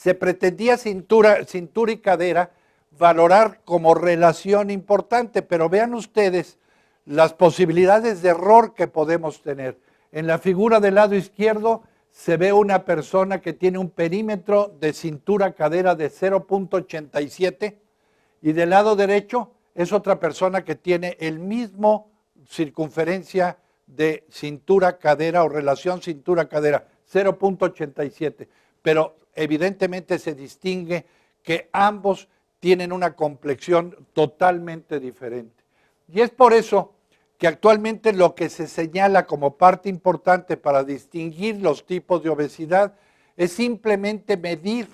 se pretendía cintura y cadera valorar como relación importante, pero vean ustedes las posibilidades de error que podemos tener. En la figura del lado izquierdo se ve una persona que tiene un perímetro de cintura-cadera de 0.87 y del lado derecho es otra persona que tiene el mismo circunferencia de cintura-cadera o relación cintura-cadera, 0.87, pero evidentemente se distingue que ambos tienen una complexión totalmente diferente. Y es por eso que actualmente lo que se señala como parte importante para distinguir los tipos de obesidad es simplemente medir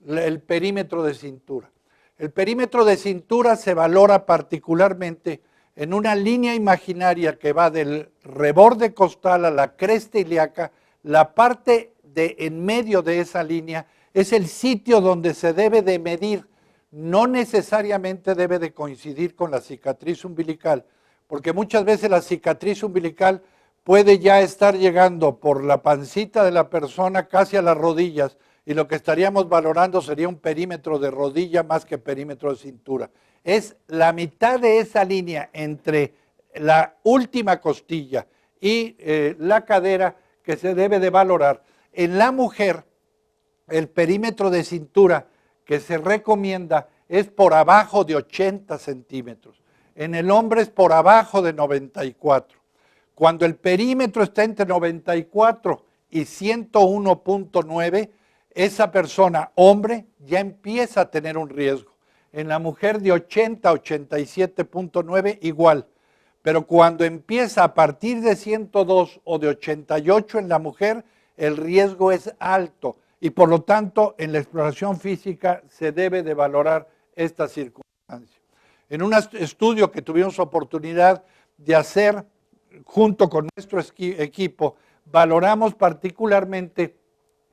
el perímetro de cintura. El perímetro de cintura se valora particularmente en una línea imaginaria que va del reborde costal a la cresta ilíaca. La parte de en medio de esa línea es el sitio donde se debe de medir. No necesariamente debe de coincidir con la cicatriz umbilical, porque muchas veces la cicatriz umbilical puede ya estar llegando por la pancita de la persona casi a las rodillas, y lo que estaríamos valorando sería un perímetro de rodilla más que perímetro de cintura. Es la mitad de esa línea entre la última costilla y la cadera que se debe de valorar. En la mujer, el perímetro de cintura que se recomienda es por abajo de 80 centímetros. En el hombre es por abajo de 94. Cuando el perímetro está entre 94 y 101.9, esa persona, hombre, ya empieza a tener un riesgo. En la mujer de 80 a 87.9 igual. Pero cuando empieza a partir de 102 o de 88 en la mujer, el riesgo es alto. Y por lo tanto, en la exploración física se debe de valorar esta circunstancia. En un estudio que tuvimos oportunidad de hacer junto con nuestro equipo, valoramos particularmente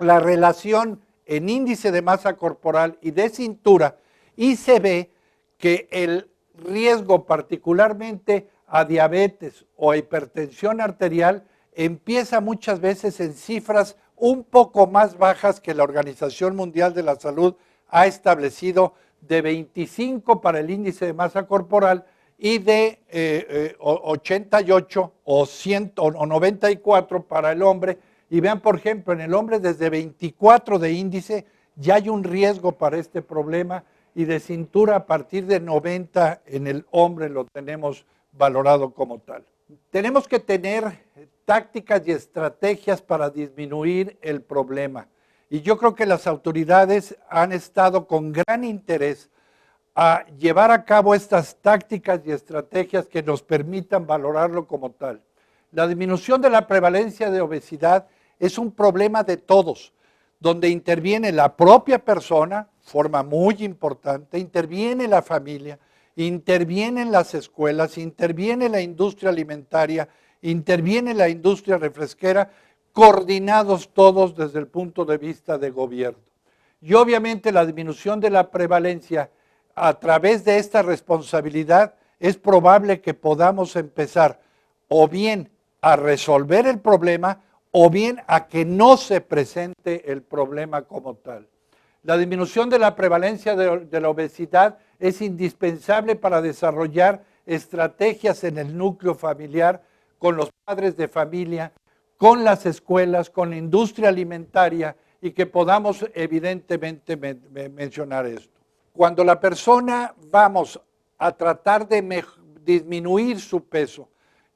la relación en índice de masa corporal y de cintura, y se ve que el riesgo particularmente a diabetes o a hipertensión arterial empieza muchas veces en cifras un poco más bajas que la Organización Mundial de la Salud ha establecido, de 25 para el índice de masa corporal y de 88 o 100 o 94 para el hombre. Y vean, por ejemplo, en el hombre desde 24 de índice ya hay un riesgo para este problema, y de cintura a partir de 90 en el hombre lo tenemos valorado como tal. Tenemos que tener tácticas y estrategias para disminuir el problema. Y yo creo que las autoridades han estado con gran interés a llevar a cabo estas tácticas y estrategias que nos permitan valorarlo como tal. La disminución de la prevalencia de obesidad es un problema de todos, donde interviene la propia persona, forma muy importante, interviene la familia, intervienen las escuelas, interviene la industria alimentaria, interviene la industria refresquera, coordinados todos desde el punto de vista de gobierno. Y obviamente la disminución de la prevalencia a través de esta responsabilidad es probable que podamos empezar o bien a resolver el problema o bien a que no se presente el problema como tal. La disminución de la prevalencia de la obesidad es indispensable para desarrollar estrategias en el núcleo familiar, con los padres de familia, con las escuelas, con la industria alimentaria, y que podamos evidentemente mencionar esto. Cuando la persona vamos a tratar de disminuir su peso,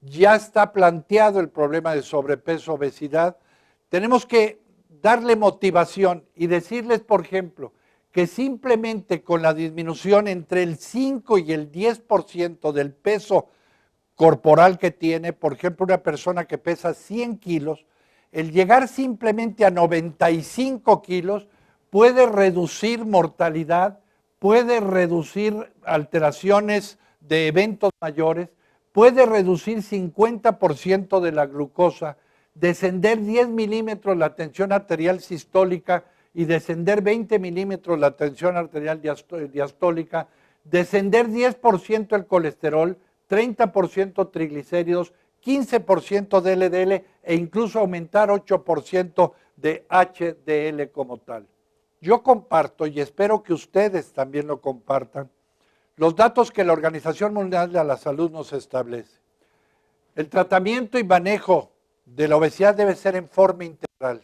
ya está planteado el problema de sobrepeso, obesidad, tenemos que darle motivación y decirles, por ejemplo, que simplemente con la disminución entre el 5 y el 10% del peso corporal que tiene, por ejemplo, una persona que pesa 100 kilos, el llegar simplemente a 95 kilos puede reducir mortalidad, puede reducir alteraciones de eventos mayores, puede reducir 50% de la glucosa, descender 10 milímetros la tensión arterial sistólica y descender 20 milímetros la tensión arterial diastólica, descender 10% el colesterol, 30% triglicéridos, 15% de LDL e incluso aumentar 8% de HDL como tal. Yo comparto, y espero que ustedes también lo compartan, los datos que la Organización Mundial de la Salud nos establece. El tratamiento y manejo de la obesidad debe ser en forma integral.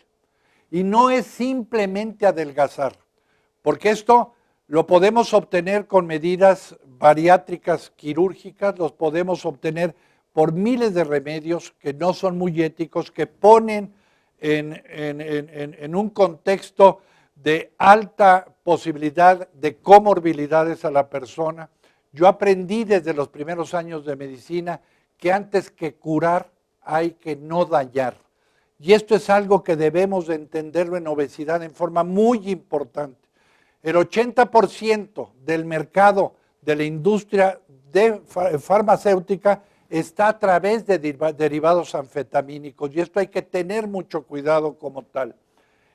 Y no es simplemente adelgazar, porque esto lo podemos obtener con medidas bariátricas quirúrgicas, los podemos obtener por miles de remedios que no son muy éticos, que ponen en un contexto de alta posibilidad de comorbilidades a la persona. Yo aprendí desde los primeros años de medicina que antes que curar hay que no dañar. Y esto es algo que debemos de entenderlo en obesidad en forma muy importante. El 80% del mercado de la industria farmacéutica está a través de derivados anfetamínicos y esto hay que tener mucho cuidado como tal.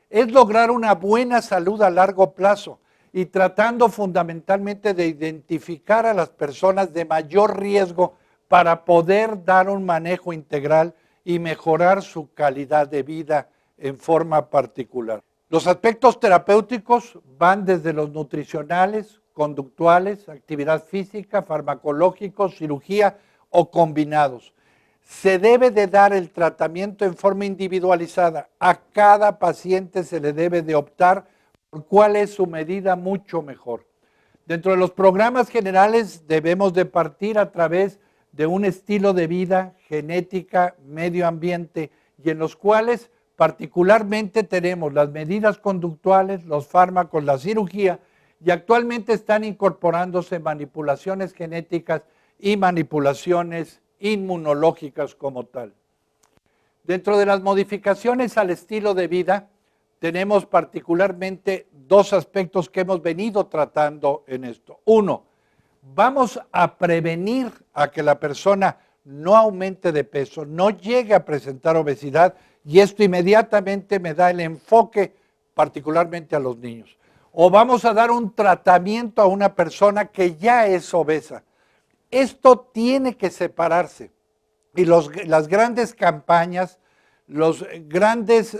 Es lograr una buena salud a largo plazo y tratando fundamentalmente de identificar a las personas de mayor riesgo para poder dar un manejo integral y mejorar su calidad de vida en forma particular. Los aspectos terapéuticos van desde los nutricionales, conductuales, actividad física, farmacológicos, cirugía o combinados. Se debe de dar el tratamiento en forma individualizada. A cada paciente se le debe de optar por cuál es su medida mucho mejor. Dentro de los programas generales debemos de partir a través de un estilo de vida, genética, medio ambiente, y en los cuales particularmente tenemos las medidas conductuales, los fármacos, la cirugía, y actualmente están incorporándose manipulaciones genéticas y manipulaciones inmunológicas como tal. Dentro de las modificaciones al estilo de vida, tenemos particularmente dos aspectos que hemos venido tratando en esto. Uno, vamos a prevenir a que la persona no aumente de peso, no llegue a presentar obesidad, y esto inmediatamente me da el enfoque particularmente a los niños. O vamos a dar un tratamiento a una persona que ya es obesa. Esto tiene que separarse. Y las grandes campañas, los grandes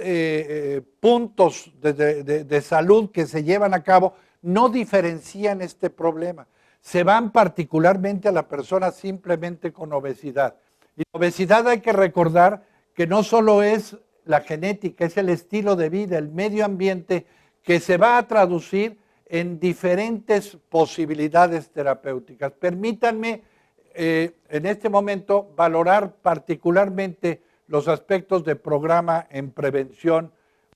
puntos de salud que se llevan a cabo no diferencian este problema. Se van particularmente a la persona simplemente con obesidad. Y la obesidad hay que recordar que no solo es la genética, es el estilo de vida, el medio ambiente que se va a traducir en diferentes posibilidades terapéuticas. Permítanme en este momento valorar particularmente los aspectos de programa en prevención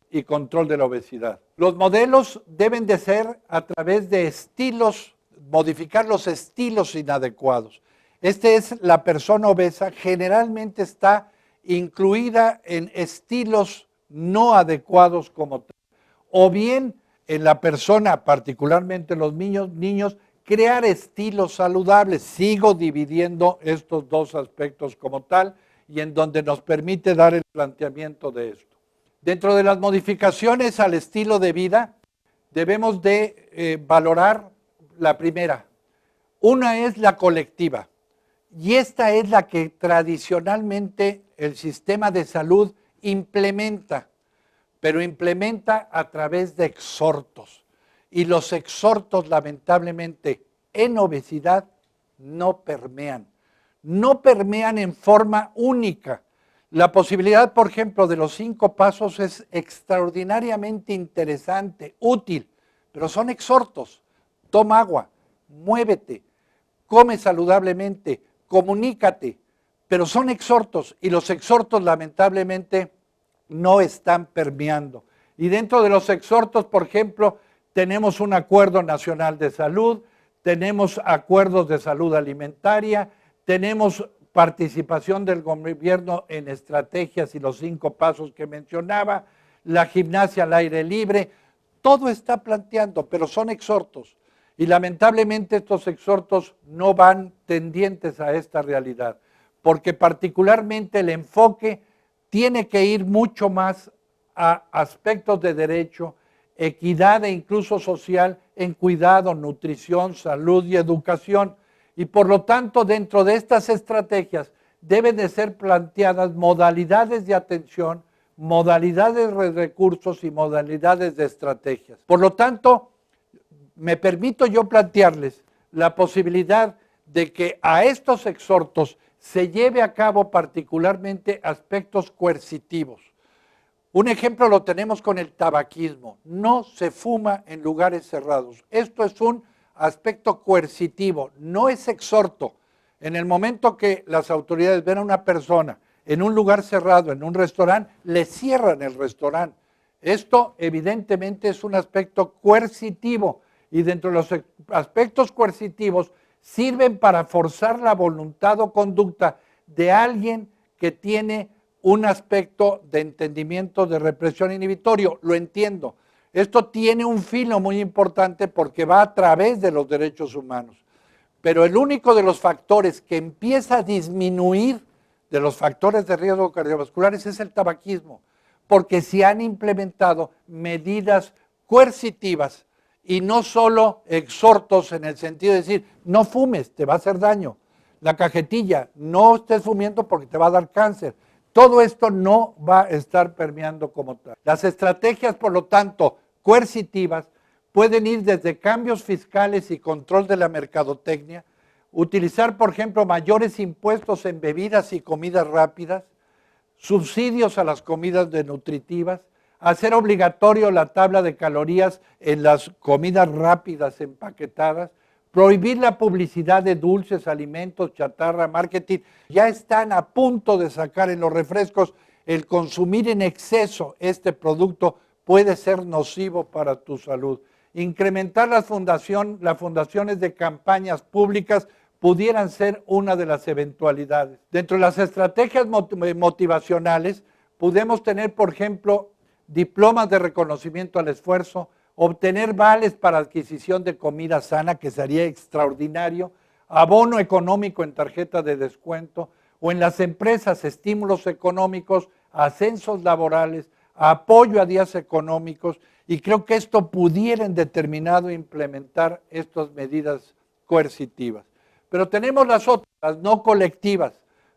y control de la obesidad. Los modelos deben de ser a través de estilos, modificar los estilos inadecuados. Este es la persona obesa, generalmente está incluida en estilos no adecuados como tal. O bien en la persona, particularmente los niños, crear estilos saludables. Sigo dividiendo estos dos aspectos como tal y en donde nos permite dar el planteamiento de esto. Dentro de las modificaciones al estilo de vida, debemos de valorar la primera. Una es la colectiva y esta es la que tradicionalmente el sistema de salud implementa, pero implementa a través de exhortos. Y los exhortos, lamentablemente, en obesidad no permean. No permean en forma única. La posibilidad, por ejemplo, de los 5 pasos es extraordinariamente interesante, útil, pero son exhortos. Toma agua, muévete, come saludablemente, comunícate, pero son exhortos y los exhortos lamentablemente no están permeando. Y dentro de los exhortos, por ejemplo, tenemos un acuerdo nacional de salud, tenemos acuerdos de salud alimentaria, tenemos participación del gobierno en estrategias y los 5 pasos que mencionaba, la gimnasia al aire libre, todo está planteando, pero son exhortos. Y lamentablemente estos exhortos no van tendientes a esta realidad, porque particularmente el enfoque tiene que ir mucho más a aspectos de derecho, equidad e incluso social en cuidado, nutrición, salud y educación. Y por lo tanto, dentro de estas estrategias deben de ser planteadas modalidades de atención modalidades de recursos y modalidades de estrategias. Por lo tanto, me permito yo plantearles la posibilidad de que a estos exhortos se lleve a cabo particularmente aspectos coercitivos. Un ejemplo lo tenemos con el tabaquismo. No se fuma en lugares cerrados. Esto es un aspecto coercitivo, no es exhorto. En el momento que las autoridades ven a una persona en un lugar cerrado, en un restaurante, le cierran el restaurante. Esto evidentemente es un aspecto coercitivo y dentro de los aspectos coercitivos sirven para forzar la voluntad o conducta de alguien que tiene un aspecto de entendimiento de represión inhibitorio. Lo entiendo. Esto tiene un filo muy importante porque va a través de los derechos humanos. Pero el único de los factores que empieza a disminuir de los factores de riesgo cardiovasculares es el tabaquismo, porque se han implementado medidas coercitivas y no solo exhortos en el sentido de decir, no fumes, te va a hacer daño. La cajetilla, no estés fumando porque te va a dar cáncer. Todo esto no va a estar permeando como tal. Las estrategias, por lo tanto, coercitivas, pueden ir desde cambios fiscales y control de la mercadotecnia, utilizar, por ejemplo, mayores impuestos en bebidas y comidas rápidas, subsidios a las comidas nutritivas, hacer obligatorio la tabla de calorías en las comidas rápidas empaquetadas, prohibir la publicidad de dulces, alimentos, chatarra, marketing. Ya están a punto de sacar en los refrescos. El consumir en exceso este producto puede ser nocivo para tu salud. Incrementar las fundaciones de campañas públicas pudieran ser una de las eventualidades. Dentro de las estrategias motivacionales, podemos tener, por ejemplo, diplomas de reconocimiento al esfuerzo, obtener vales para adquisición de comida sana, que sería extraordinario, abono económico en tarjeta de descuento, o en las empresas estímulos económicos, ascensos laborales, apoyo a días económicos, y creo que esto pudiera en determinado implementar estas medidas coercitivas. Pero tenemos las otras, las no colectivas,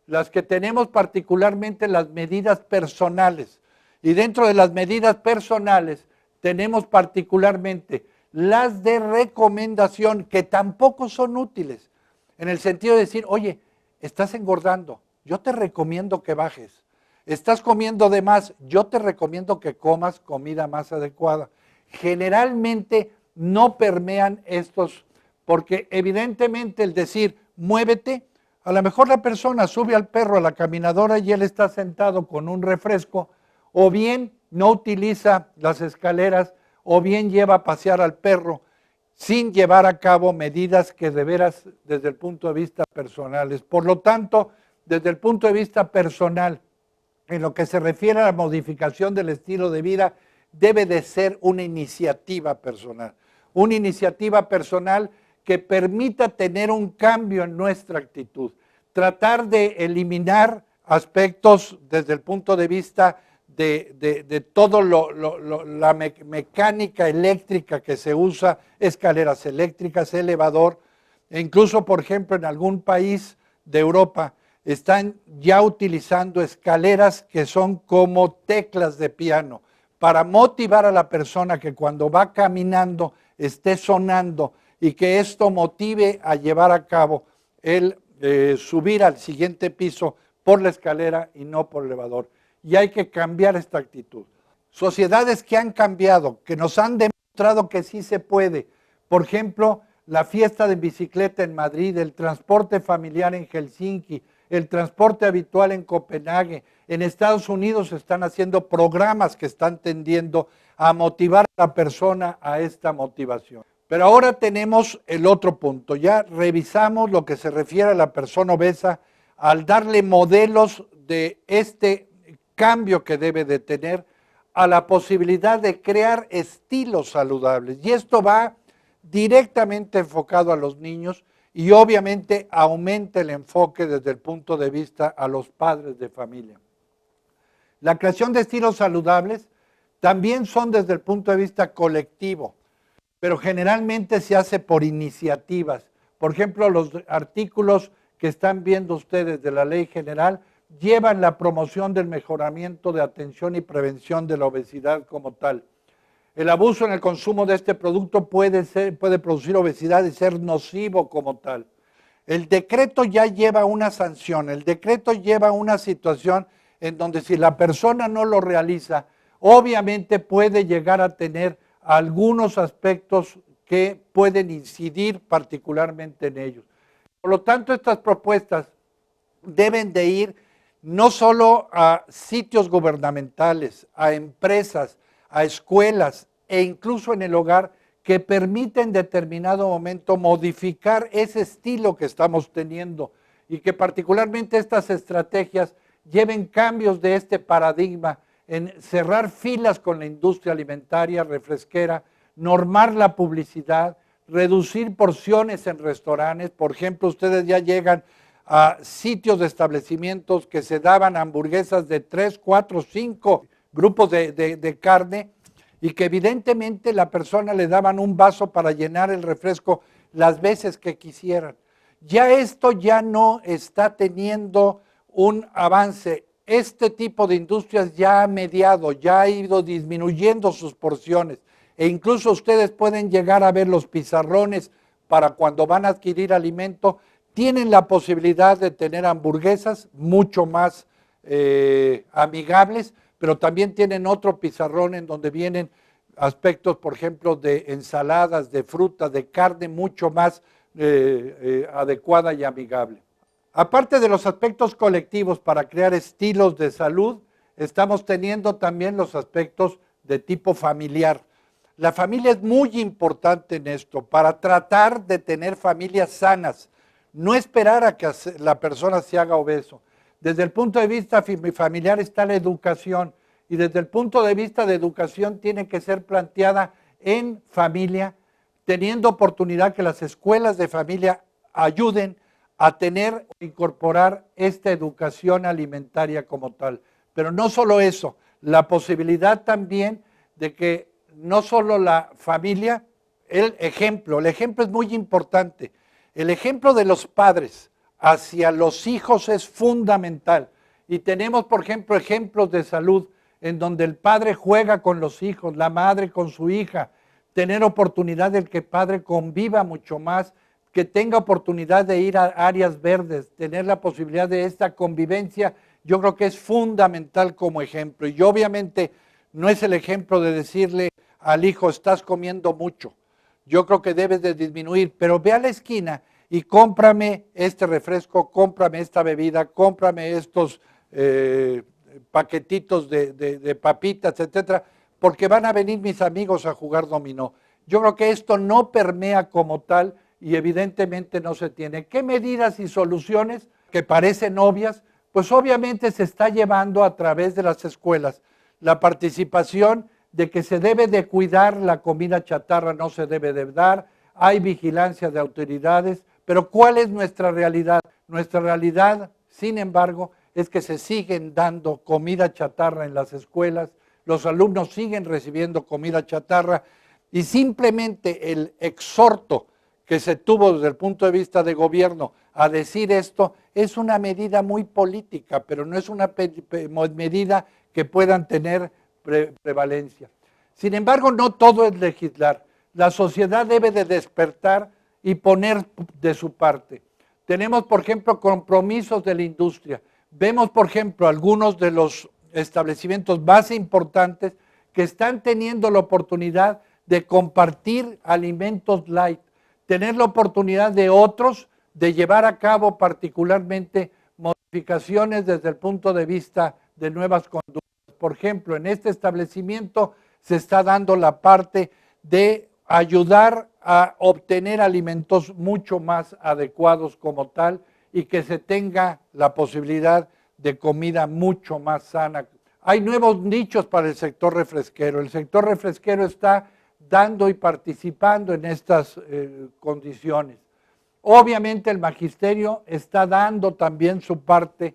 las que tenemos particularmente las medidas personales. Y dentro de las medidas personales tenemos particularmente las de recomendación, que tampoco son útiles, en el sentido de decir, oye, estás engordando, yo te recomiendo que bajes. Estás comiendo de más, yo te recomiendo que comas comida más adecuada. Generalmente no permean estos, porque evidentemente el decir, muévete, a lo mejor la persona sube al perro a la caminadora y él está sentado con un refresco, o bien no utiliza las escaleras, o bien lleva a pasear al perro, sin llevar a cabo medidas que de veras desde el punto de vista personales. Por lo tanto, desde el punto de vista personal, en lo que se refiere a la modificación del estilo de vida, debe de ser una iniciativa personal. Una iniciativa personal que permita tener un cambio en nuestra actitud. Tratar de eliminar aspectos desde el punto de vista de todo la mecánica eléctrica que se usa, escaleras eléctricas, elevador, e incluso, por ejemplo, en algún país de Europa, están ya utilizando escaleras que son como teclas de piano para motivar a la persona que cuando va caminando esté sonando y que esto motive a llevar a cabo el subir al siguiente piso por la escalera y no por el elevador. Y hay que cambiar esta actitud. Sociedades que han cambiado, que nos han demostrado que sí se puede. Por ejemplo, la fiesta de bicicleta en Madrid, el transporte familiar en Helsinki, el transporte habitual en Copenhague. En Estados Unidos se están haciendo programas que están tendiendo a motivar a la persona a esta motivación. Pero ahora tenemos el otro punto. Ya revisamos lo que se refiere a la persona obesa al darle modelos de este cambio que debe de tener a la posibilidad de crear estilos saludables. Y esto va directamente enfocado a los niños y obviamente aumenta el enfoque desde el punto de vista a los padres de familia. La creación de estilos saludables también son desde el punto de vista colectivo, pero generalmente se hace por iniciativas. Por ejemplo, los artículos que están viendo ustedes de la Ley General llevan la promoción del mejoramiento de atención y prevención de la obesidad como tal. El abuso en el consumo de este producto puede producir obesidad y ser nocivo como tal. El decreto ya lleva una sanción, el decreto lleva una situación en donde si la persona no lo realiza, obviamente puede llegar a tener algunos aspectos que pueden incidir particularmente en ellos. Por lo tanto, estas propuestas deben de ir no solo a sitios gubernamentales, a empresas, a escuelas e incluso en el hogar, que permiten en determinado momento modificar ese estilo que estamos teniendo y que particularmente estas estrategias lleven cambios de este paradigma en cerrar filas con la industria alimentaria, refresquera, normar la publicidad, reducir porciones en restaurantes. Por ejemplo, ustedes ya llegan a sitios de establecimientos que se daban hamburguesas de 3, 4, 5 grupos de carne y que evidentemente la persona le daban un vaso para llenar el refresco las veces que quisieran. Ya esto ya no está teniendo un avance. Este tipo de industrias ya ha mediado, ya ha ido disminuyendo sus porciones e incluso ustedes pueden llegar a ver los pizarrones para cuando van a adquirir alimento, tienen la posibilidad de tener hamburguesas mucho más amigables, pero también tienen otro pizarrón en donde vienen aspectos, por ejemplo, de ensaladas, de fruta, de carne, mucho más adecuada y amigable. Aparte de los aspectos colectivos para crear estilos de salud, estamos teniendo también los aspectos de tipo familiar. La familia es muy importante en esto, para tratar de tener familias sanas, no esperar a que la persona se haga obeso. Desde el punto de vista familiar está la educación, y desde el punto de vista de educación tiene que ser planteada en familia, teniendo oportunidad que las escuelas de familia ayuden a tener o incorporar esta educación alimentaria como tal. Pero no solo eso, la posibilidad también de que no solo la familia, el ejemplo es muy importante. El ejemplo de los padres hacia los hijos es fundamental. Y tenemos, por ejemplo, ejemplos de salud en donde el padre juega con los hijos, la madre con su hija, tener oportunidad de que el padre conviva mucho más, que tenga oportunidad de ir a áreas verdes, tener la posibilidad de esta convivencia, yo creo que es fundamental como ejemplo. Y obviamente no es el ejemplo de decirle al hijo, estás comiendo mucho, yo creo que debes de disminuir, pero ve a la esquina y cómprame este refresco, cómprame esta bebida, cómprame estos paquetitos de papitas, etcétera, porque van a venir mis amigos a jugar dominó. Yo creo que esto no permea como tal y evidentemente no se tiene. ¿Qué medidas y soluciones que parecen obvias? Pues obviamente se está llevando a través de las escuelas la participación de que se debe de cuidar la comida chatarra, no se debe de dar, hay vigilancia de autoridades, pero ¿cuál es nuestra realidad? Nuestra realidad, sin embargo, es que se siguen dando comida chatarra en las escuelas, los alumnos siguen recibiendo comida chatarra y simplemente el exhorto que se tuvo desde el punto de vista de gobierno a decir esto es una medida muy política, pero no es una medida que puedan tener prevalencia. Sin embargo, no todo es legislar. La sociedad debe de despertar y poner de su parte. Tenemos, por ejemplo, compromisos de la industria. Vemos, por ejemplo, algunos de los establecimientos más importantes que están teniendo la oportunidad de compartir alimentos light, tener la oportunidad de otros de llevar a cabo particularmente modificaciones desde el punto de vista de nuevas conductas. Por ejemplo, en este establecimiento se está dando la parte de ayudar a obtener alimentos mucho más adecuados como tal y que se tenga la posibilidad de comida mucho más sana. Hay nuevos nichos para el sector refresquero. El sector refresquero está dando y participando en estas condiciones. Obviamente el magisterio está dando también su parte,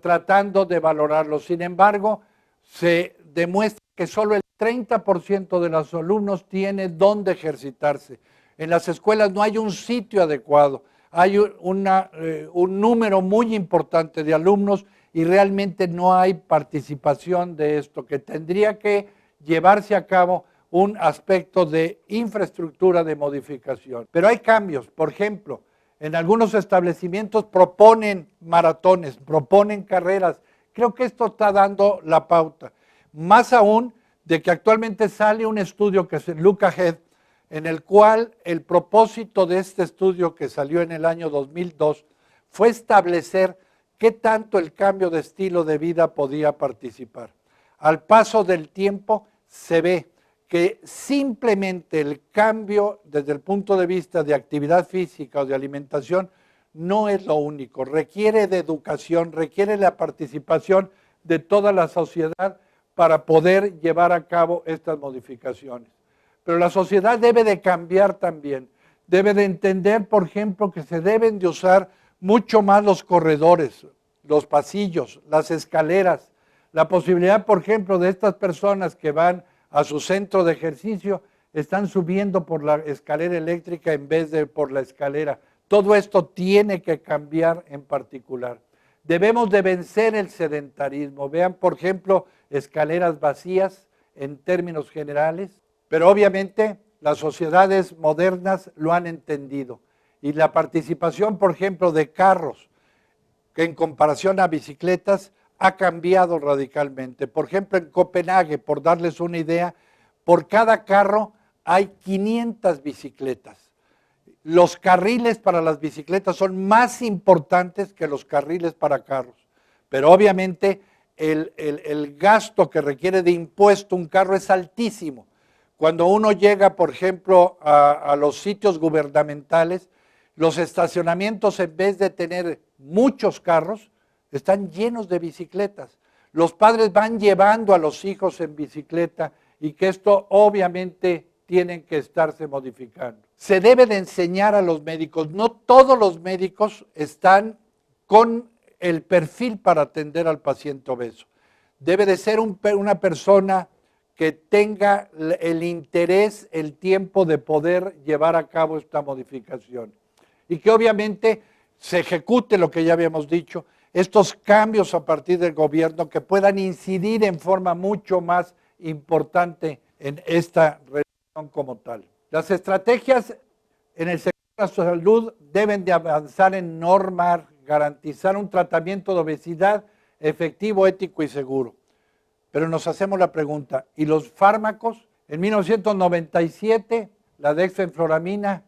tratando de valorarlo. Sin embargo, se demuestra que solo el 30% de los alumnos tiene dónde ejercitarse. En las escuelas no hay un sitio adecuado, hay un número muy importante de alumnos y realmente no hay participación de esto, que tendría que llevarse a cabo un aspecto de infraestructura de modificación. Pero hay cambios, por ejemplo, en algunos establecimientos proponen maratones, proponen carreras. Creo que esto está dando la pauta. Más aún de que actualmente sale un estudio que es el Look Ahead, en el cual el propósito de este estudio que salió en el año 2002 fue establecer qué tanto el cambio de estilo de vida podía participar. Al paso del tiempo se ve que simplemente el cambio desde el punto de vista de actividad física o de alimentación no es lo único, requiere de educación, requiere la participación de toda la sociedad para poder llevar a cabo estas modificaciones. Pero la sociedad debe de cambiar también, debe de entender, por ejemplo, que se deben de usar mucho más los corredores, los pasillos, las escaleras, la posibilidad, por ejemplo, de estas personas que van a su centro de ejercicio, están subiendo por la escalera eléctrica en vez de por la escalera. Todo esto tiene que cambiar en particular. Debemos de vencer el sedentarismo. Vean, por ejemplo, escaleras vacías en términos generales, pero obviamente las sociedades modernas lo han entendido. Y la participación, por ejemplo, de carros, que en comparación a bicicletas, ha cambiado radicalmente. Por ejemplo, en Copenhague, por darles una idea, por cada carro hay 500 bicicletas. Los carriles para las bicicletas son más importantes que los carriles para carros. Pero obviamente el gasto que requiere de impuesto un carro es altísimo. Cuando uno llega, por ejemplo, a los sitios gubernamentales, los estacionamientos, en vez de tener muchos carros, están llenos de bicicletas. Los padres van llevando a los hijos en bicicleta y que esto obviamente tienen que estarse modificando. Se debe de enseñar a los médicos. No todos los médicos están con el perfil para atender al paciente obeso. Debe de ser una persona que tenga el interés, el tiempo de poder llevar a cabo esta modificación. Y que obviamente se ejecute lo que ya habíamos dicho, estos cambios a partir del gobierno que puedan incidir en forma mucho más importante en esta región como tal. Las estrategias en el sector de la salud deben de avanzar en normar, garantizar un tratamiento de obesidad efectivo, ético y seguro. Pero nos hacemos la pregunta, ¿y los fármacos? En 1997, la dexfenfloramina,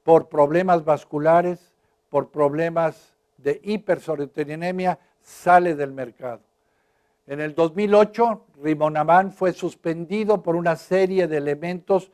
por problemas vasculares, por problemas de hipersoliteronemia, sale del mercado. En el 2008, Rimonabant fue suspendido por una serie de elementos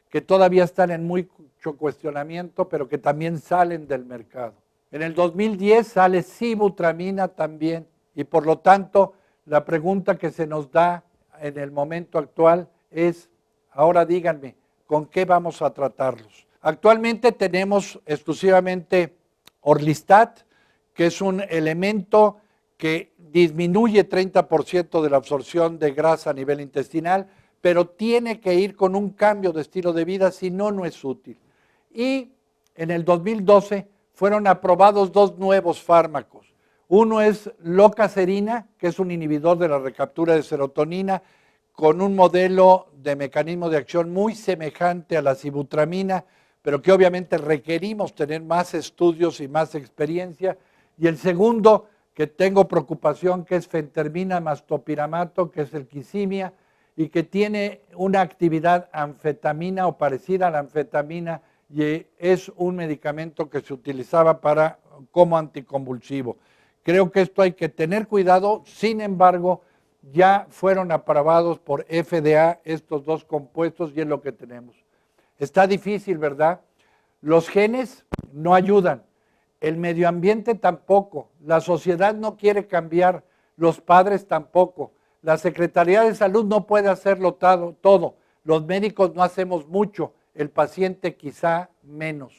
que todavía están en mucho cuestionamiento, pero que también salen del mercado. En el 2010 sale sibutramina también, y por lo tanto, la pregunta que se nos da en el momento actual es, ahora díganme, ¿con qué vamos a tratarlos? Actualmente tenemos exclusivamente Orlistat, que es un elemento que disminuye 30% de la absorción de grasa a nivel intestinal, pero tiene que ir con un cambio de estilo de vida, si no, no es útil. Y en el 2012 fueron aprobados dos nuevos fármacos. Uno es locacerina, que es un inhibidor de la recaptura de serotonina, con un modelo de mecanismo de acción muy semejante a la sibutramina, pero que obviamente requerimos tener más estudios y más experiencia. Y el segundo, que tengo preocupación, que es fentermina mastopiramato, que es el quizimia, y que tiene una actividad anfetamina o parecida a la anfetamina, y es un medicamento que se utilizaba como anticonvulsivo. Creo que esto hay que tener cuidado, sin embargo, ya fueron aprobados por FDA estos dos compuestos y es lo que tenemos. Está difícil, ¿verdad? Los genes no ayudan, el medio ambiente tampoco, la sociedad no quiere cambiar, los padres tampoco, la Secretaría de Salud no puede hacerlo todo, los médicos no hacemos mucho, el paciente quizá menos.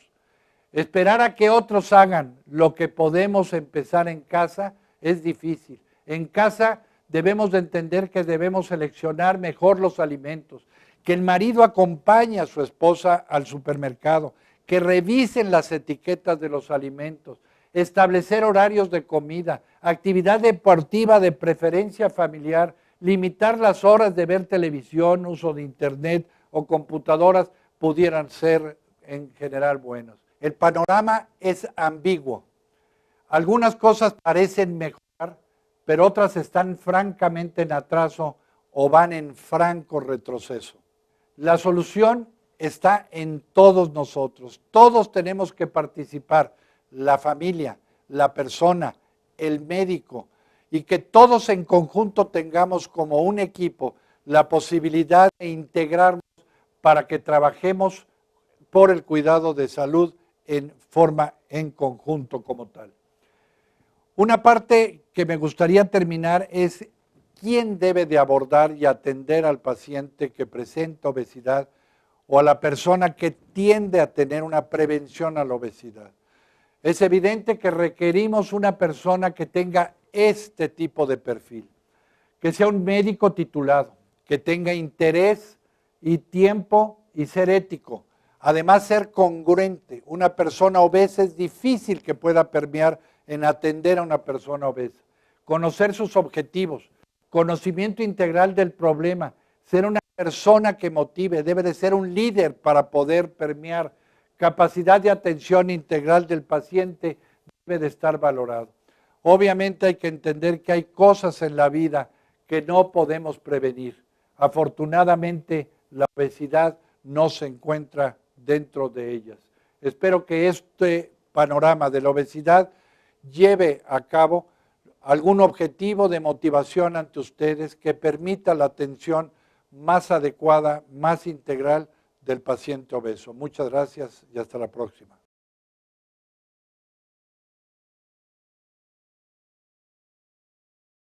Esperar a que otros hagan lo que podemos empezar en casa es difícil. En casa debemos de entender que debemos seleccionar mejor los alimentos, que el marido acompañe a su esposa al supermercado, que revisen las etiquetas de los alimentos, establecer horarios de comida, actividad deportiva de preferencia familiar, limitar las horas de ver televisión, uso de internet o computadoras pudieran ser en general buenos. El panorama es ambiguo. Algunas cosas parecen mejorar, pero otras están francamente en atraso o van en franco retroceso. La solución está en todos nosotros. Todos tenemos que participar, la familia, la persona, el médico, y que todos en conjunto tengamos como un equipo la posibilidad de integrarnos para que trabajemos por el cuidado de salud en forma en conjunto como tal. Una parte que me gustaría terminar es quién debe de abordar y atender al paciente que presenta obesidad o a la persona que tiende a tener una prevención a la obesidad. Es evidente que requerimos una persona que tenga este tipo de perfil, que sea un médico titulado, que tenga interés y tiempo y ser ético. Además, ser congruente. Una persona obesa es difícil que pueda permear en atender a una persona obesa. Conocer sus objetivos, conocimiento integral del problema, ser una persona que motive, debe de ser un líder para poder permear. Capacidad de atención integral del paciente debe de estar valorado. Obviamente hay que entender que hay cosas en la vida que no podemos prevenir. Afortunadamente, la obesidad no se encuentra dentro de ellas. Espero que este panorama de la obesidad lleve a cabo algún objetivo de motivación ante ustedes que permita la atención más adecuada, más integral del paciente obeso. Muchas gracias y hasta la próxima.